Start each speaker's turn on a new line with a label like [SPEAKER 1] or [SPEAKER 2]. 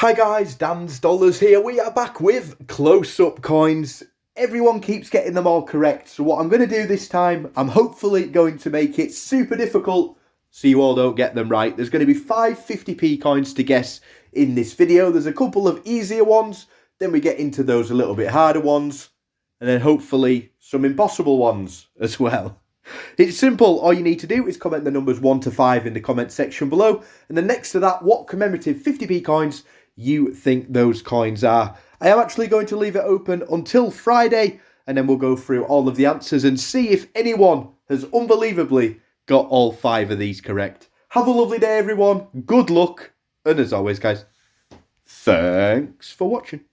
[SPEAKER 1] Hi guys, Dan's Dollars here. We are back with close-up coins. Everyone keeps getting them all correct, so what I'm going to do this time, I'm hopefully going to make it super difficult so you all don't get them right. There's going to be 5 50p coins to guess in this video. There's a couple of easier ones, then we get into those a little bit harder ones, and then hopefully some impossible ones as well. It's simple. All you need to do is comment the numbers 1 to 5 in the comment section below, and then next to that, what commemorative 50p coins you think those coins are. I am actually going to leave it open until Friday, and then we'll go through all of the answers and see if anyone has unbelievably got all 5 of these correct. Have a lovely day, everyone. Good luck, and as always, guys, thanks for watching.